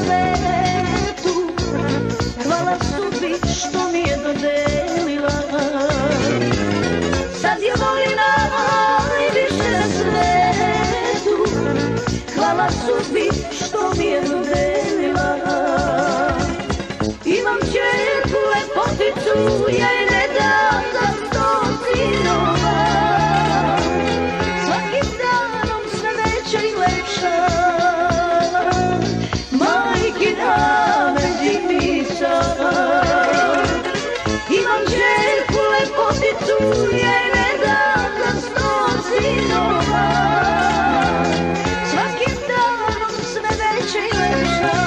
svetu, hvala sudbi što mi je dodelila. Sad je volim najviše na svetu, hvala sudbi što mi je dodelila. Imam čerku lepoticu, ja je ne dam za 100 sinova. Svakim danom sve veća i lepša, majkina me divnica. Imam čerku lepoticu, ja je ne dam za 100 sinova. Svakim danom sve veća i lepša,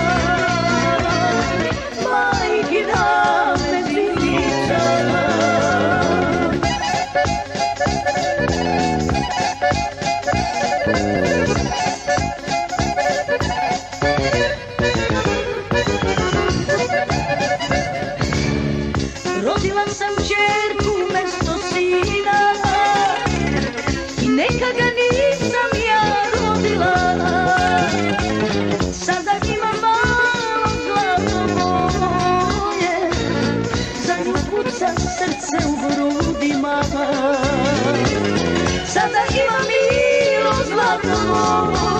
majkina me divnica. Rodila sam čerku mesto sina i neka ga nisam ja rodila. Sada ima malo zlato moje, za nju kuca srce u grudima. Sada ima milo zlato moje,